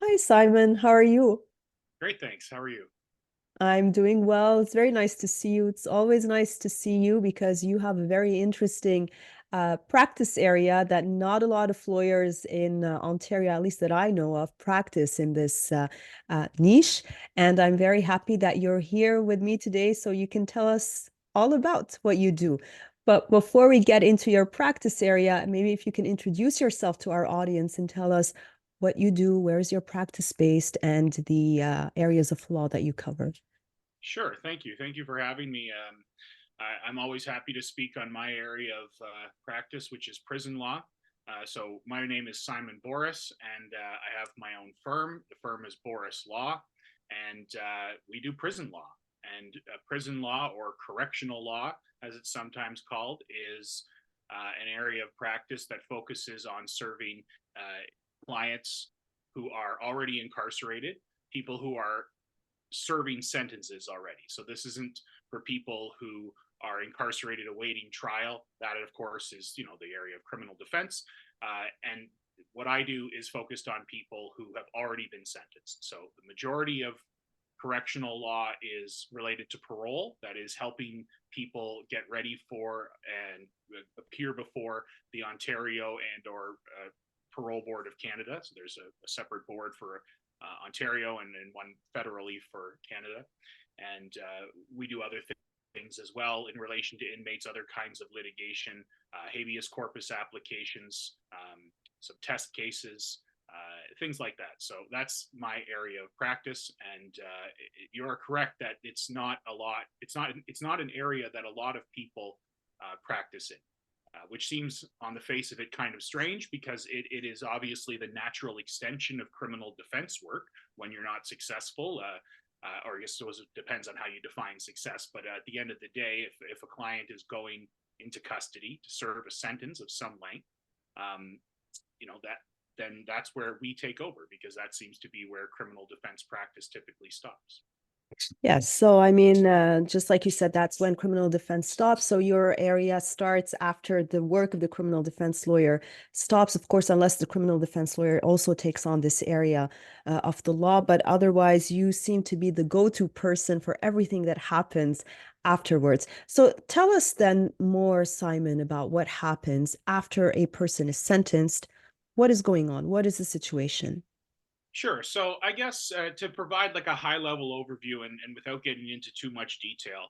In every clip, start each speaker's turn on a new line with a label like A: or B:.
A: Hi, Simon. How are you?
B: Great, thanks. How are you?
A: I'm doing well. It's very nice to see you. It's always nice to see you because you have a very interesting practice area that not a lot of lawyers in Ontario, at least that I know of, practice in this niche. And I'm very happy that you're here with me today so you can tell us all about what you do. But before we get into your practice area, maybe if you can introduce yourself to our audience and tell us what you do, where's your practice based, and the areas of law that you cover.
B: Sure, thank you. Thank you for having me. I'm always happy to speak on my area of practice, which is prison law. So my name is Simon Borys, and I have my own firm. The firm is Borys Law, and we do prison law. And prison law, or correctional law, as it's sometimes called, is an area of practice that focuses on serving clients who are already incarcerated, people who are serving sentences already. So this isn't for people who are incarcerated awaiting trial. That, of course, is the area of criminal defense. And what I do is focused on people who have already been sentenced. So the majority of correctional law is related to parole. That is helping people get ready for and appear before the Ontario and or Parole Board of Canada. So there's a separate board for Ontario and one federally for Canada. And we do other things as well in relation to inmates, other kinds of litigation, habeas corpus applications, some test cases, things like that. So that's my area of practice. And you are correct that it's not a lot. It's not an area that a lot of people practice in. Which seems on the face of it kind of strange because it is obviously the natural extension of criminal defense work when you're not successful. Or I guess it depends on how you define success. But at the end of the day, if a client is going into custody to serve a sentence of some length, um, that then that's where we take over because that seems to be where criminal defense practice typically stops.
A: Yes, so I mean, just like you said, that's when criminal defense stops. So your area starts after the work of the criminal defense lawyer stops, of course, unless the criminal defense lawyer also takes on this area of the law. But otherwise, you seem to be the go-to person for everything that happens afterwards. So tell us then more, Simon, about what happens after a person is sentenced. What is going on? What is the situation?
B: Sure. So I guess to provide like a high level overview and without getting into too much detail,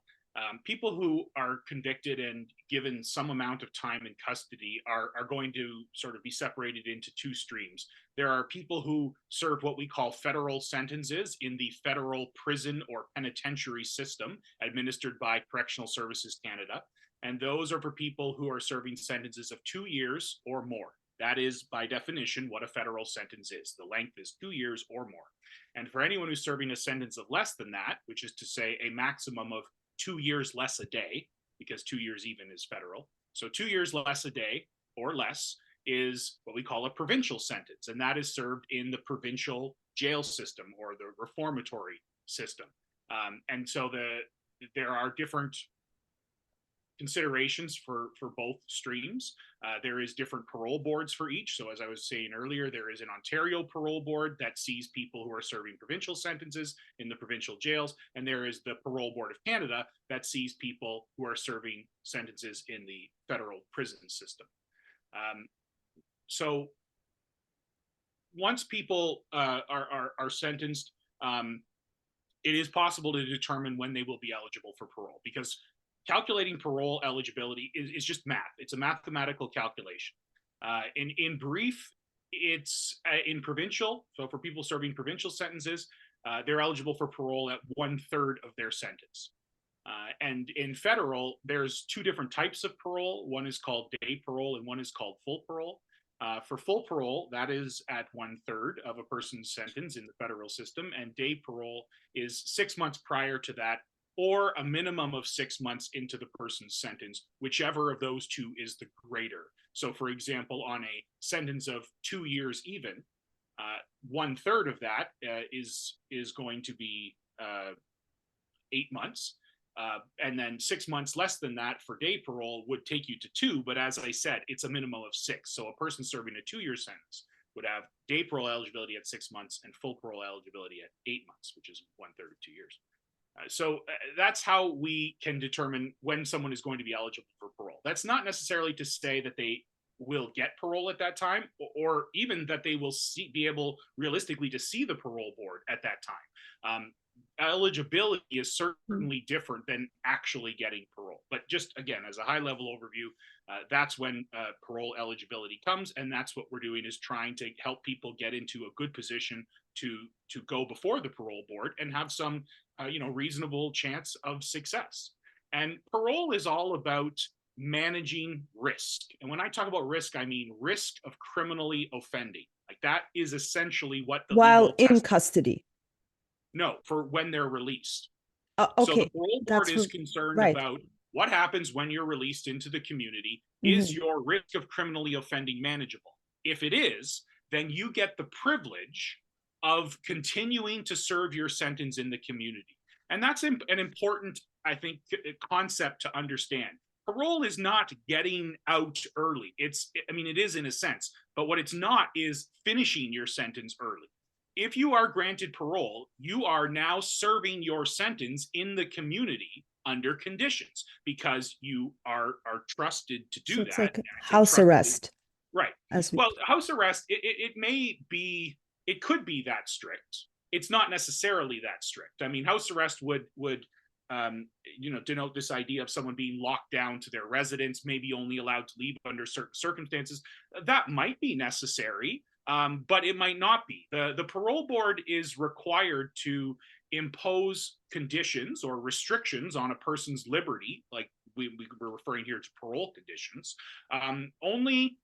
B: people who are convicted and given some amount of time in custody are going to sort of be separated into two streams. There are people who serve what we call federal sentences in the federal prison or penitentiary system administered by Correctional Services Canada. And those are for people who are serving sentences of 2 years or more. That is, by definition, what a federal sentence is. The length is 2 years or more. And for anyone who's serving a sentence of less than that, which is to say a maximum of 2 years less a day, because 2 years even is federal. So 2 years less a day or less is what we call a provincial sentence. And that is served in the provincial jail system or the reformatory system. And so there are different considerations for both streams. There is different parole boards for each. So as I was saying earlier, there is an Ontario parole board that sees people who are serving provincial sentences in the provincial jails, and there is the Parole Board of Canada that sees people who are serving sentences in the federal prison system. Um, so once people are sentenced, it is possible to determine when they will be eligible for parole because calculating parole eligibility is just math. It's a mathematical calculation. In brief, it's in provincial. So for people serving provincial sentences, they're eligible for parole at 1/3 of their sentence. And in federal, there's two different types of parole. One is called day parole and one is called full parole. For full parole, that is at 1/3 of a person's sentence in the federal system, and day parole is 6 months prior to that, or a minimum of 6 months into the person's sentence, whichever of those two is the greater. So, for example, on a sentence of 2 years even, 1/3 of that is going to be 8 months. And then 6 months less than that for day parole would take you to two. But as I said, it's a minimum of six. So a person serving a 2 year sentence would have day parole eligibility at 6 months and full parole eligibility at 8 months, which is 1/3 of 2 years. So that's how we can determine when someone is going to be eligible for parole. That's not necessarily to say that they will get parole at that time, or even that they will be able realistically to see the parole board at that time. Eligibility is certainly different than actually getting parole. But just again, as a high level overview, that's when parole eligibility comes, and that's what we're doing, is trying to help people get into a good position to go before the parole board and have some reasonable chance of success. And parole is all about managing risk. And when I talk about risk, I mean risk of criminally offending. Like, that is essentially what the
A: While
B: legal
A: in
B: test.
A: custody.
B: No, for when they're released. So the
A: Okay,
B: parole board
A: that's
B: is concerned
A: right.
B: about what happens when you're released into the community. Is
A: Mhm.
B: your risk of criminally offending manageable? If it is, then you get the privilege of continuing to serve your sentence in the community. And that's an important, I think, concept to understand. Parole is not getting out early. It is in a sense, but what it's not is finishing your sentence early. If you are granted parole, you are now serving your sentence in the community under conditions, because you are trusted to
A: So
B: do
A: it's
B: that.
A: like
B: And I say
A: house
B: trusted,
A: arrest,
B: right?
A: as we.
B: Well, house arrest, it may be, it could be that strict. It's not necessarily that strict. I mean, house arrest would denote this idea of someone being locked down to their residence, maybe only allowed to leave under certain circumstances. That might be necessary, but it might not be. The parole board is required to impose conditions or restrictions on a person's liberty, like we're referring here to parole conditions, only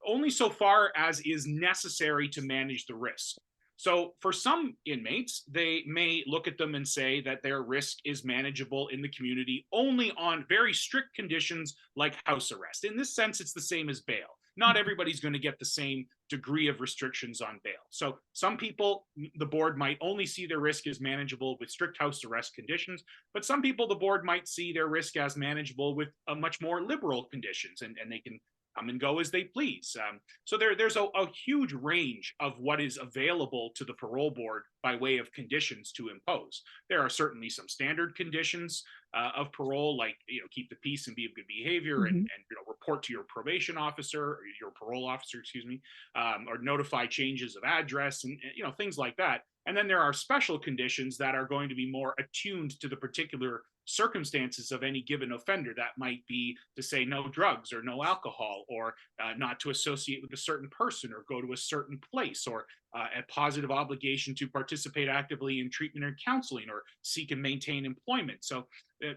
B: only so far as is necessary to manage the risk. So for some inmates, they may look at them and say that their risk is manageable in the community only on very strict conditions like house arrest. In this sense, it's the same as bail. Not everybody's going to get the same degree of restrictions on bail. So some people, the board might only see their risk as manageable with strict house arrest conditions, but some people, the board might see their risk as manageable with a much more liberal conditions, and they can come and go as they please. So there's a huge range of what is available to the parole board by way of conditions to impose. There are certainly some standard conditions of parole, like keep the peace and be of good behavior, and report to your probation officer, or your parole officer, excuse me, or notify changes of address, and things like that. And then there are special conditions that are going to be more attuned to the particular circumstances of any given offender. That might be to say no drugs or no alcohol, or not to associate with a certain person or go to a certain place, or a positive obligation to participate actively in treatment and counseling, or seek and maintain employment. So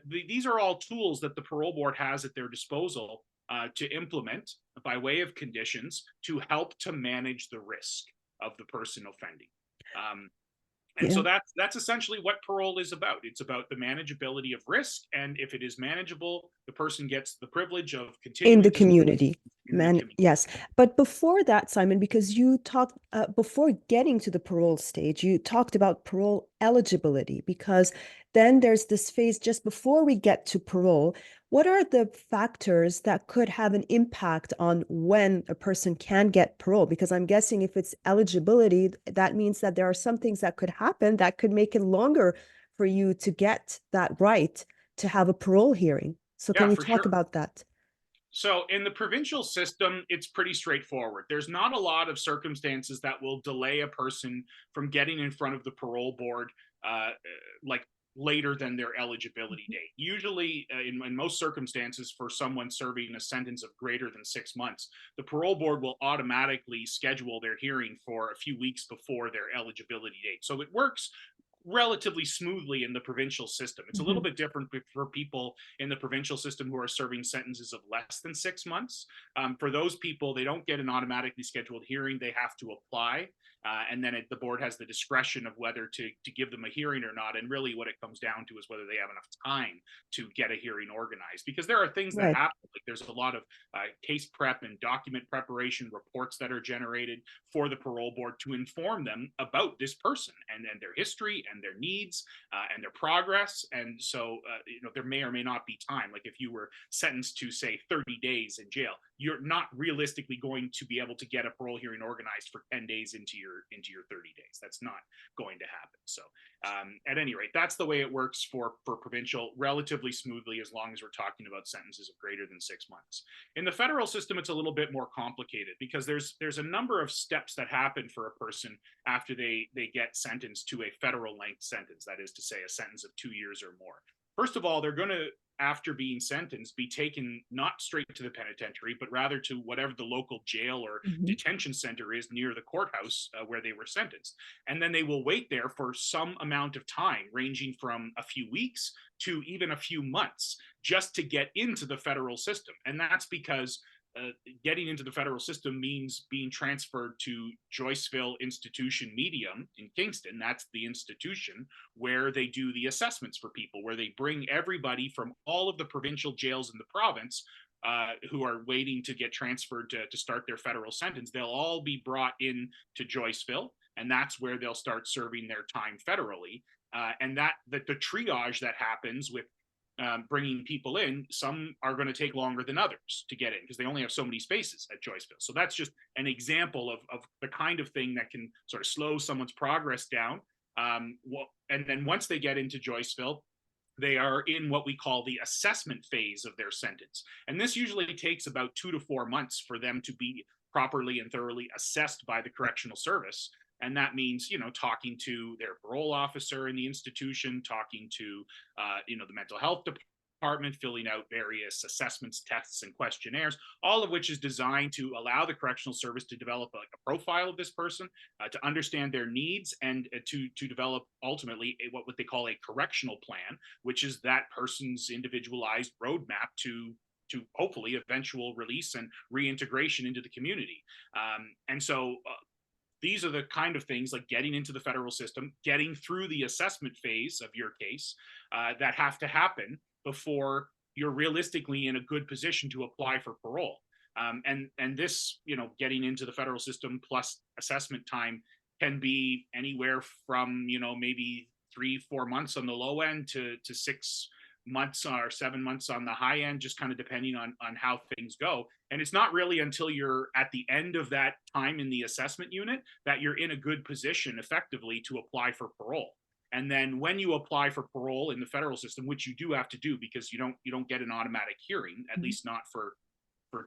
B: these are all tools that the parole board has at their disposal to implement by way of conditions to help to manage the risk of the person offending. And
A: Yeah.
B: so that's essentially what parole is about. It's about the manageability of risk, and if it is manageable, the person gets the privilege of
A: In the
B: continuing to serve
A: community.
B: in the community.
A: Yes. But before that, Simon, because you talked before getting to the parole stage, you talked about parole eligibility, because then there's this phase just before we get to parole. What are the factors that could have an impact on when a person can get parole? Because I'm guessing if it's eligibility, that means that there are some things that could happen that could make it longer for you to get that right to have a parole hearing. So
B: Yeah,
A: can you
B: for
A: talk
B: sure.
A: about that?
B: So in the provincial system, it's pretty straightforward. There's not a lot of circumstances that will delay a person from getting in front of the parole board, like later than their eligibility date. Usually, in most circumstances, for someone serving a sentence of greater than 6 months, the parole board will automatically schedule their hearing for a few weeks before their eligibility date. So it works relatively smoothly in the provincial system. It's a little bit different for people in the provincial system who are serving sentences of less than 6 months. For those people, they don't get an automatically scheduled hearing. They have to apply. And then the board has the discretion of whether to give them a hearing or not. And really what it comes down to is whether they have enough time to get a hearing organized. Because there are things that
A: Right.
B: happen. Like, there's a lot of case prep and document preparation reports that are generated for the parole board to inform them about this person and their history and their needs and their progress. And so, there may or may not be time. Like, if you were sentenced to, say, 30 days in jail, you're not realistically going to be able to get a parole hearing organized for 10 days into your 30 days. That's not going to happen. So at any rate, that's the way it works for provincial, relatively smoothly, as long as we're talking about sentences of greater than 6 months. In the federal system, it's a little bit more complicated because there's a number of steps that happen for a person after they get sentenced to a federal length sentence, that is to say a sentence of 2 years or more. First of all, they're going to, after being sentenced, be taken not straight to the penitentiary, but rather to whatever the local jail or detention center is near the courthouse where they were sentenced. And then they will wait there for some amount of time, ranging from a few weeks to even a few months, just to get into the federal system. And that's because getting into the federal system means being transferred to Joyceville Institution Medium in Kingston. That's the institution where they do the assessments for people, where they bring everybody from all of the provincial jails in the province who are waiting to get transferred to start their federal sentence. They'll all be brought in to Joyceville, and that's where they'll start serving their time federally. And that the triage that happens with bringing people in, some are going to take longer than others to get in because they only have so many spaces at Joyceville. So that's just an example of the kind of thing that can sort of slow someone's progress down. And then once they get into Joyceville, they are in what we call the assessment phase of their sentence. And this usually takes about 2 to 4 months for them to be properly and thoroughly assessed by the correctional service. And that means, talking to their parole officer in the institution, talking to, the mental health department, filling out various assessments, tests, and questionnaires, all of which is designed to allow the correctional service to develop a profile of this person, to understand their needs, and to develop ultimately what they call a correctional plan, which is that person's individualized roadmap to hopefully eventual release and reintegration into the community. And so these are the kind of things, like getting into the federal system, getting through the assessment phase of your case, that have to happen before you're realistically in a good position to apply for parole. And this, getting into the federal system plus assessment time can be anywhere from, maybe 3-4 months on the low end to 6 months or 7 months on the high end, just kind of depending on how things go. And it's not really until you're at the end of that time in the assessment unit that you're in a good position effectively to apply for parole. And then when you apply for parole in the federal system, which you do have to do because you don't get an automatic hearing, at least not for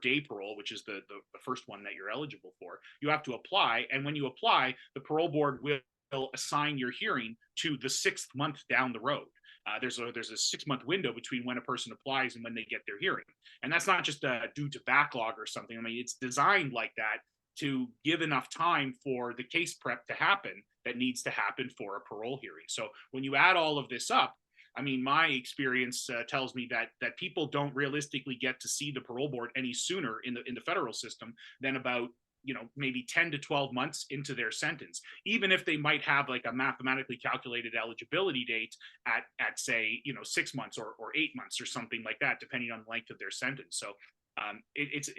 B: day parole, which is the first one that you're eligible for, you have to apply. And when you apply, the parole board will assign your hearing to the 6th month down the road. There's a 6-month window between when a person applies and when they get their hearing. And that's not just due to backlog or something. I mean, it's designed like that to give enough time for the case prep to happen that needs to happen for a parole hearing. So when you add all of this up, I mean, my experience tells me that people don't realistically get to see the parole board any sooner in the federal system than about maybe 10 to 12 months into their sentence, even if they might have like a mathematically calculated eligibility date at say 6 months or 8 months or something like that, depending on the length of their sentence. So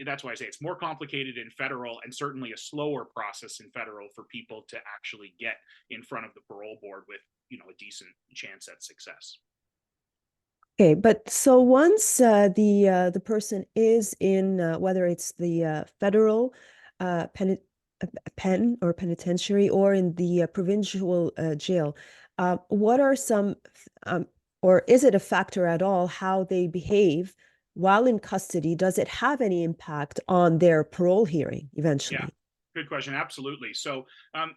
B: that's why I say it's more complicated in federal, and certainly a slower process in federal for people to actually get in front of the parole board with a decent chance at success.
A: Okay, but so once the person is in whether it's the federal pen or penitentiary or in the provincial jail, what are some or is it a factor at all how they behave while in custody? Does it have any impact on their parole hearing eventually?
B: Yeah. Good question. Absolutely. So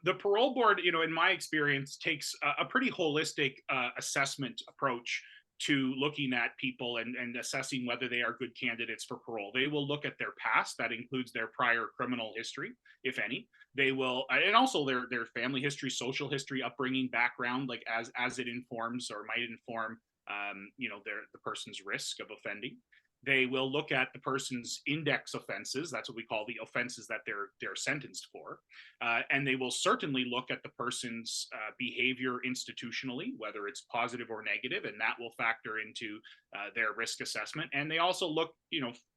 B: the parole board, in my experience, takes a pretty holistic assessment approach to looking at people and assessing whether they are good candidates for parole. They will look at their past. That includes their prior criminal history, if any. They will, and also their family history, social history, upbringing, background, like as it informs or might inform, the person's risk of offending. They will look at the person's index offenses. That's what we call the offenses that they're sentenced for. And they will certainly look at the person's behavior institutionally, whether it's positive or negative, and that will factor into their risk assessment. And they also look,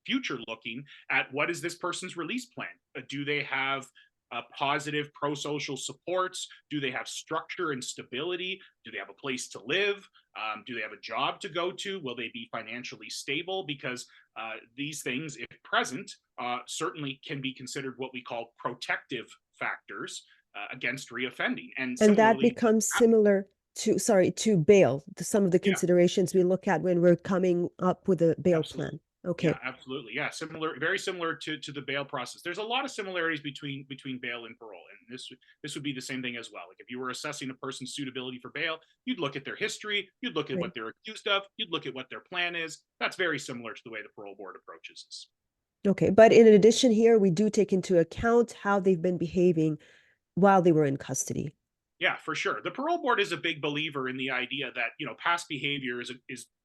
B: future looking at what is this person's release plan? Do they have positive pro-social supports? Do they have structure and stability? Do they have a place to live? Do they have a job to go to? Will they be financially stable? Because These things, if present, certainly can be considered what we call protective factors against reoffending. And
A: And that
B: similarly,
A: becomes similar to, sorry, to bail, to some of the
B: yeah,
A: considerations we look at when we're coming up with a bail
B: absolutely.
A: plan.
B: Yeah,
A: Okay,
B: absolutely. Yeah, similar, very similar to the bail process. There's a lot of similarities between bail and parole, and this would be the same thing as well. Like if you were assessing a person's suitability for bail, you'd look at their history, you'd look at
A: right.
B: what they're accused of, you'd look at what their plan is. That's very similar to the way the parole board approaches this.
A: Okay, but in addition here, we do take into account how they've been behaving while they were in custody.
B: Yeah, for sure. The parole board is a big believer in the idea that past behavior is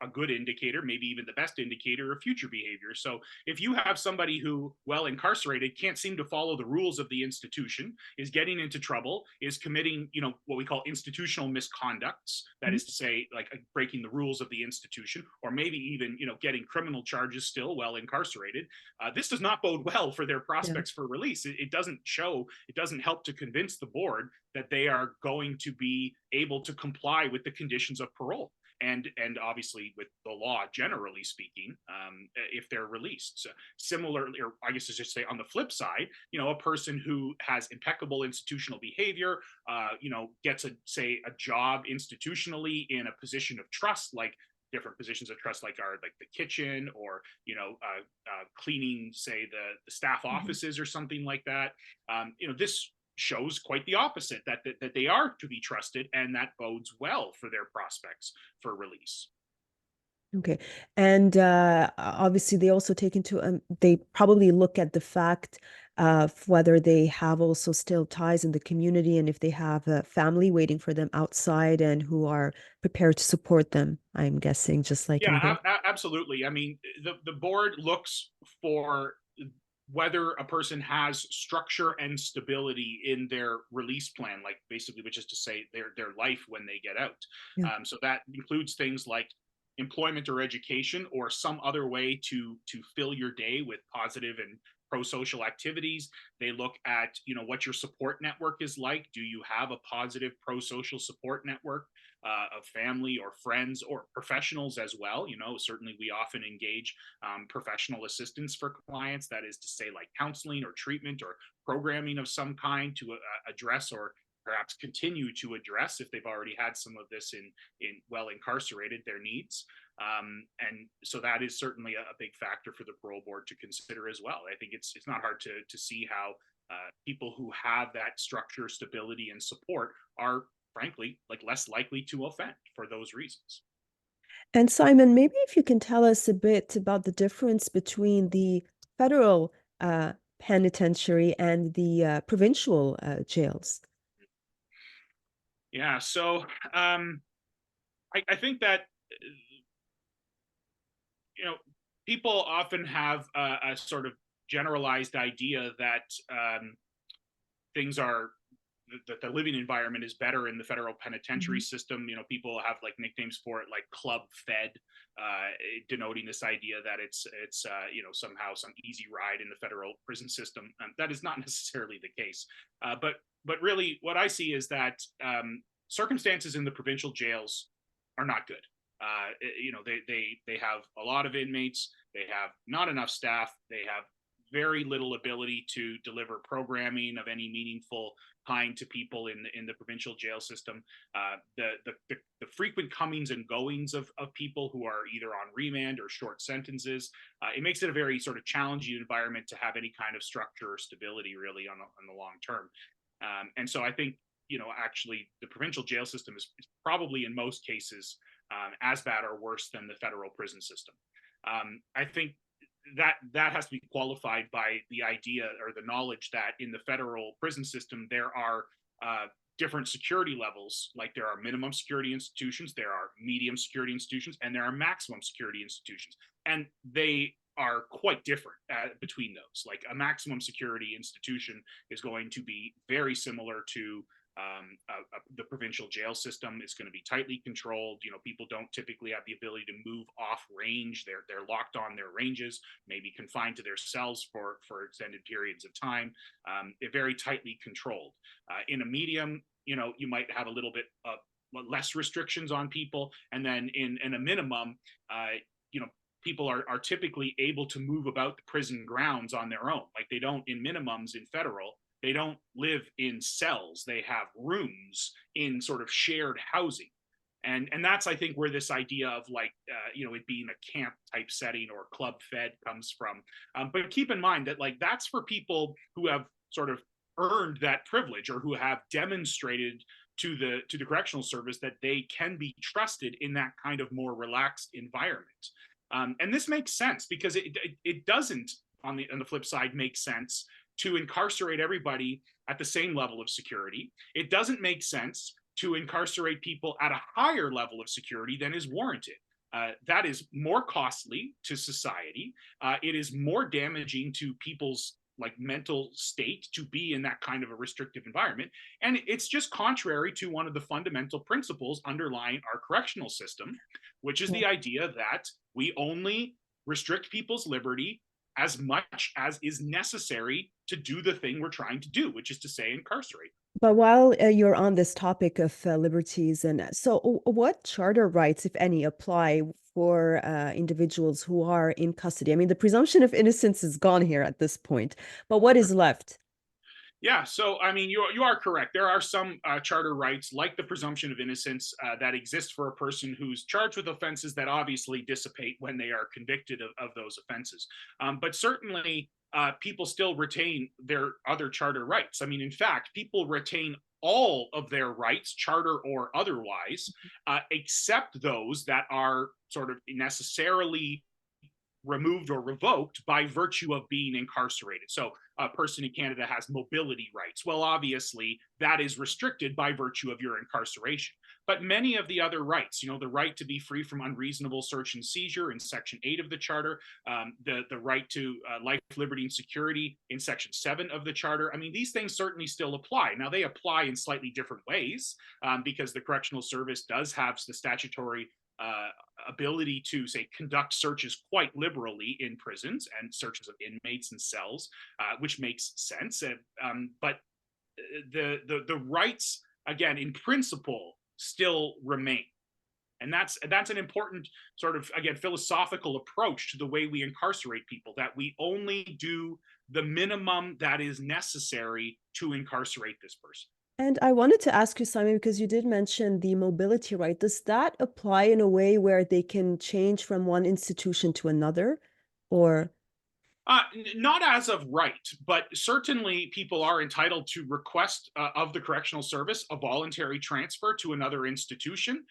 B: a good indicator, maybe even the best indicator of future behavior. So if you have somebody who, while incarcerated, can't seem to follow the rules of the institution, is getting into trouble, is committing what we call institutional misconducts, that
A: Mhm.
B: is to say, like breaking the rules of the institution, or maybe even getting criminal charges still while incarcerated, this does not bode well for their
A: Yeah.
B: prospects for release. It doesn't show, it doesn't help to convince the board that they are going to be able to comply with the conditions of parole and obviously with the law generally speaking, if they're released. So similarly, or I guess I should say on the flip side, a person who has impeccable institutional behavior, gets a job institutionally in a position of trust, like different positions of trust like the kitchen, or cleaning, say, the staff
A: Mhm.
B: offices or something like that. This shows quite the opposite, that they are to be trusted, and that bodes well for their prospects for release.
A: Okay. And obviously, they also take into, they probably look at the fact of whether they have also still ties in the community and if they have a family waiting for them outside and who are prepared to support them, I'm guessing, just like in
B: Yeah,
A: bail.
B: absolutely. I mean, the board looks for whether a person has structure and stability in their release plan, like basically, which is to say their life when they get out.
A: Yeah.
B: So that includes things like employment or education, or some other way to fill your day with positive and pro-social activities. They look at what your support network is like. Do you have a positive pro-social support network of family or friends or professionals as well? Certainly we often engage professional assistance for clients, that is to say, like counseling or treatment or programming of some kind to address, or perhaps continue to address, if they've already had some of this in well incarcerated, their needs. And so that is certainly a big factor for the parole board to consider as well. I think it's not hard to see how people who have that structure, stability, and support are frankly like less likely to offend for those reasons.
A: And Simon, maybe if you can tell us a bit about the difference between the federal penitentiary and the provincial jails.
B: Yeah, so I think that you know people often have a sort of generalized idea that things are that the living environment is better in the federal penitentiary
A: Mhm.
B: system. People have like nicknames for it, like Club Fed, denoting this idea that it's somehow some easy ride in the federal prison system. That is not necessarily the case. But really, what I see is that circumstances in the provincial jails are not good. They have a lot of inmates. They have not enough staff. They have very little ability to deliver programming of any meaningful kind to people in the provincial jail system. The frequent comings and goings of people who are either on remand or short sentences, it makes it a very sort of challenging environment to have any kind of structure or stability really on the long term. And so I think actually the provincial jail system is probably in most cases as bad or worse than the federal prison system. I think that has to be qualified by the idea or the knowledge that in the federal prison system there are different security levels. Like there are minimum security institutions, there are medium security institutions, and there are maximum security institutions, and they are quite different between those. Like a maximum security institution is going to be very similar to the provincial jail system. Is going to be tightly controlled. People don't typically have the ability to move off range. They're locked on their ranges, maybe confined to their cells for extended periods of time. They're very tightly controlled. In a medium, you might have a little bit less restrictions on people, and then in a minimum, uh, you know, people are typically able to move about the prison grounds on their own. Like they don't, in minimums in federal, they don't live in cells. They have rooms in sort of shared housing. And that's, I think, where this idea of like it being a camp type setting or club fed comes from. But keep in mind that like that's for people who have sort of earned that privilege or who have demonstrated to the correctional service that they can be trusted in that kind of more relaxed environment. And this makes sense because it doesn't, on the flip side, make sense to incarcerate everybody at the same level of security. It doesn't make sense to incarcerate people at a higher level of security than is warranted. That is more costly to society. It is more damaging to people's like mental state to be in that kind of a restrictive environment. And it's just contrary to one of the fundamental principles underlying our correctional system, which is the idea that we only restrict people's liberty as much as is necessary to do the thing we're trying to do, which is to say incarcerate.
A: But while you're on this topic of liberties, and so what charter rights, if any, apply for individuals who are in custody? I mean, the presumption of innocence is gone here at this point, but what is left?
B: Yeah, so I mean, you are correct. There are some charter rights, like the presumption of innocence, that exist for a person who's charged with offenses that obviously dissipate when they are convicted of those offenses. But certainly, people still retain their other charter rights. I mean, in fact, people retain all of their rights, charter or otherwise, except those that are sort of necessarily removed or revoked by virtue of being incarcerated. So a person in Canada has mobility rights. Well, obviously, that is restricted by virtue of your incarceration. But many of the other rights, the right to be free from unreasonable search and seizure in Section 8 of the Charter, the right to life, liberty, and security in Section 7 of the Charter. I mean, these things certainly still apply. Now, they apply in slightly different ways because the Correctional Service does have the statutory ability to say conduct searches quite liberally in prisons and searches of inmates and cells, which makes sense. But the rights, again, in principle, still remain. And that's an important sort of, again, philosophical approach to the way we incarcerate people, that we only do the minimum that is necessary to incarcerate this person.
A: And I wanted to ask you, Simon, because you did mention the mobility right. Does that apply in a way where they can change from one institution to another? Or
B: Not as of right, but certainly people are entitled to request of the correctional service a voluntary transfer to another institution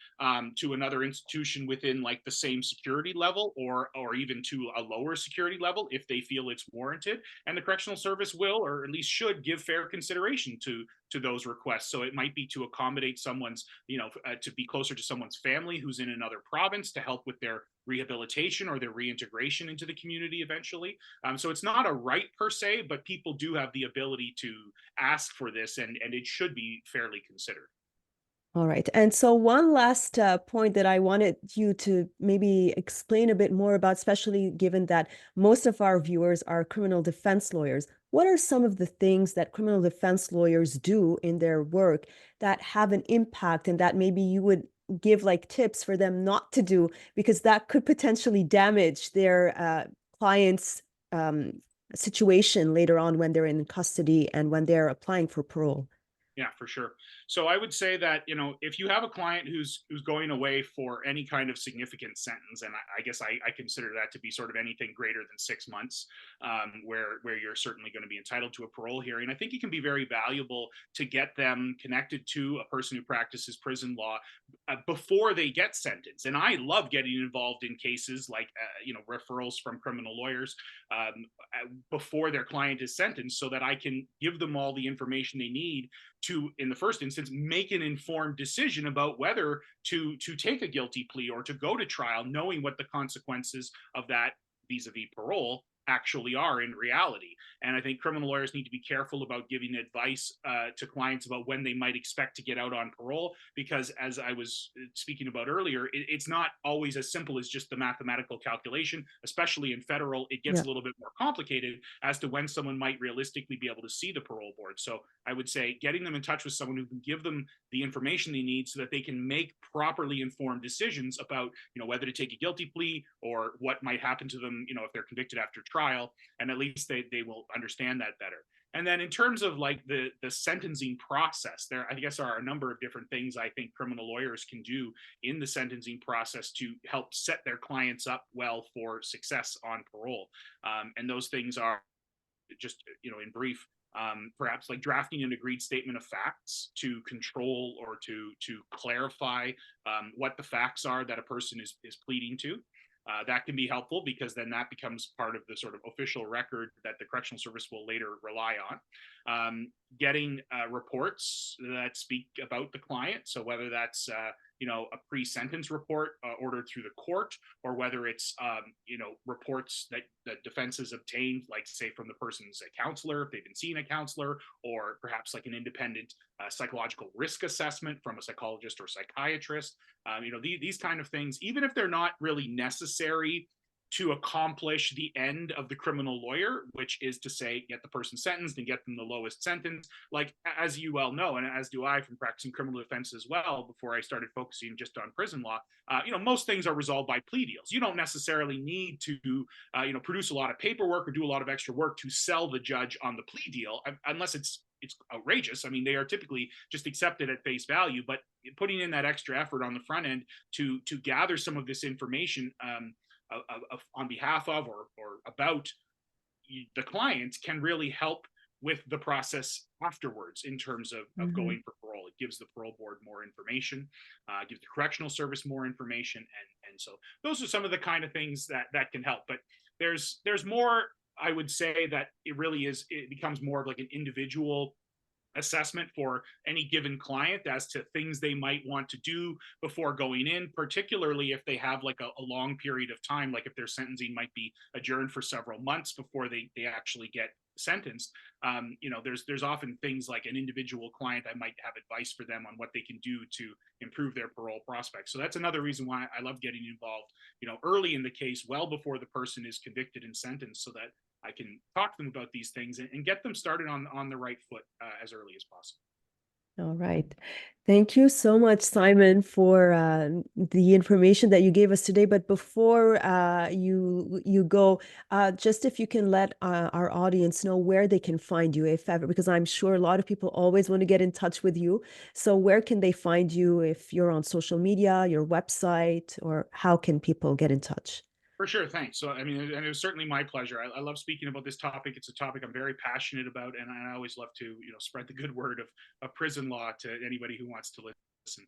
B: within like the same security level, or even to a lower security level if they feel it's warranted. And the correctional service will, or at least should, give fair consideration to those requests. So it might be to accommodate someone's, to be closer to someone's family who's in another province, to help with their rehabilitation or their reintegration into the community eventually. So it's not a right per se, but people do have the ability to ask for this, and it should be fairly considered.
A: all right. And so one last point that I wanted you to maybe explain a bit more about, especially given that most of our viewers are criminal defense lawyers. What are some of the things that criminal defense lawyers do in their work that have an impact, and that maybe you would give like tips for them not to do, because that could potentially damage their client's situation later on when they're in custody and when they're applying for parole?
B: Yeah, for sure. So I would say that, if you have a client who's going away for any kind of significant sentence, and I guess I consider that to be sort of anything greater than 6 months, where you're certainly going to be entitled to a parole hearing, I think it can be very valuable to get them connected to a person who practices prison law before they get sentenced. And I love getting involved in cases like, referrals from criminal lawyers before their client is sentenced, so that I can give them all the information they need to, in the first instance, make an informed decision about whether to take a guilty plea or to go to trial, knowing what the consequences of that vis-a-vis parole actually are in reality. And I think criminal lawyers need to be careful about giving advice to clients about when they might expect to get out on parole, because as I was speaking about earlier, it's not always as simple as just the mathematical calculation. Especially in federal, it gets
A: Yeah.
B: a little bit more complicated as to when someone might realistically be able to see the parole board. So I would say getting them in touch with someone who can give them the information they need so that they can make properly informed decisions about, whether to take a guilty plea or what might happen to them, if they're convicted after trial. And at least they will understand that better. And then in terms of like the sentencing process, there I guess are a number of different things I think criminal lawyers can do in the sentencing process to help set their clients up well for success on parole. And those things are just, in brief, perhaps like drafting an agreed statement of facts to control or to clarify what the facts are that a person is pleading to. That can be helpful because then that becomes part of the sort of official record that the correctional service will later rely on. Getting reports that speak about the client. So whether that's a pre-sentence report ordered through the court, or whether it's reports that defense has obtained, like say from the person's counselor if they've been seeing a counselor, or perhaps like an independent psychological risk assessment from a psychologist or psychiatrist. These kind of things, even if they're not really necessary to accomplish the end of the criminal lawyer, which is to say, get the person sentenced and get them the lowest sentence. Like, as you well know, and as do I from practicing criminal defense as well, before I started focusing just on prison law, most things are resolved by plea deals. You don't necessarily need to, produce a lot of paperwork or do a lot of extra work to sell the judge on the plea deal, unless it's outrageous. I mean, they are typically just accepted at face value, but putting in that extra effort on the front end to gather some of this information on behalf of or about the client can really help with the process afterwards in terms of
A: Mm-hmm.
B: going for parole. It gives the parole board more information, gives the correctional service more information, and so those are some of the kind of things that can help. But there's more. I would say that it becomes more of like an individual assessment for any given client as to things they might want to do before going in, particularly if they have like a long period of time, like if their sentencing might be adjourned for several months before they actually get sentenced. There's often things like an individual client, I might have advice for them on what they can do to improve their parole prospects. So that's another reason why I love getting involved, early in the case, well before the person is convicted and sentenced, so that I can talk to them about these things and get them started on the right foot as early as possible.
A: All right. Thank you so much, Simon, for the information that you gave us today. But before you go, just if you can let our audience know where they can find you, if ever, because I'm sure a lot of people always want to get in touch with you. So where can they find you if you're on social media, your website, or how can people get in touch?
B: For sure, thanks. So, I mean, and it was certainly my pleasure. I love speaking about this topic. It's a topic I'm very passionate about, and I always love to, spread the good word of prison law to anybody who wants to listen.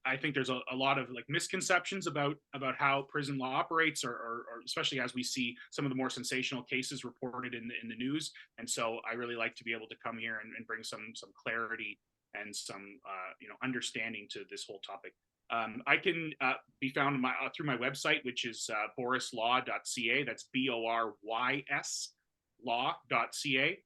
B: I think there's a lot of like misconceptions about how prison law operates, or especially as we see some of the more sensational cases reported in the news. And so, I really like to be able to come here and bring some clarity and some understanding to this whole topic. I can be found through my website, which is boryslaw.ca. That's BORYS law.ca.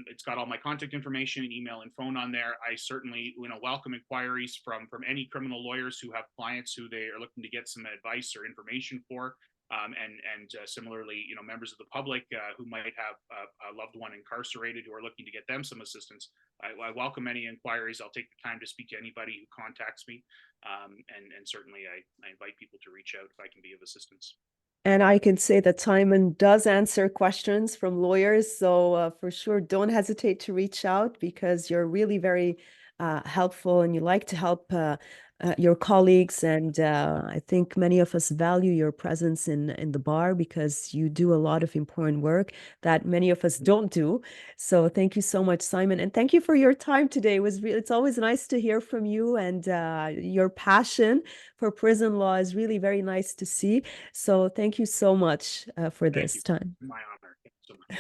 B: It's got all my contact information, email, and phone on there. I certainly welcome inquiries from any criminal lawyers who have clients who they are looking to get some advice or information for. And similarly, members of the public who might have a loved one incarcerated who are looking to get them some assistance. I welcome any inquiries. I'll take the time to speak to anybody who contacts me, and certainly I invite people to reach out if I can be of assistance.
A: And I can say that Simon does answer questions from lawyers. So for sure, don't hesitate to reach out because you're really very helpful and you like to help your colleagues. And I think many of us value your presence in the bar because you do a lot of important work that many of us don't do. So thank you so much, Simon. And thank you for your time today. It's always nice to hear from you, and your passion for prison law is really very nice to see. So thank you so much for
B: Thank you.
A: this time.
B: My honor. Thank you so much.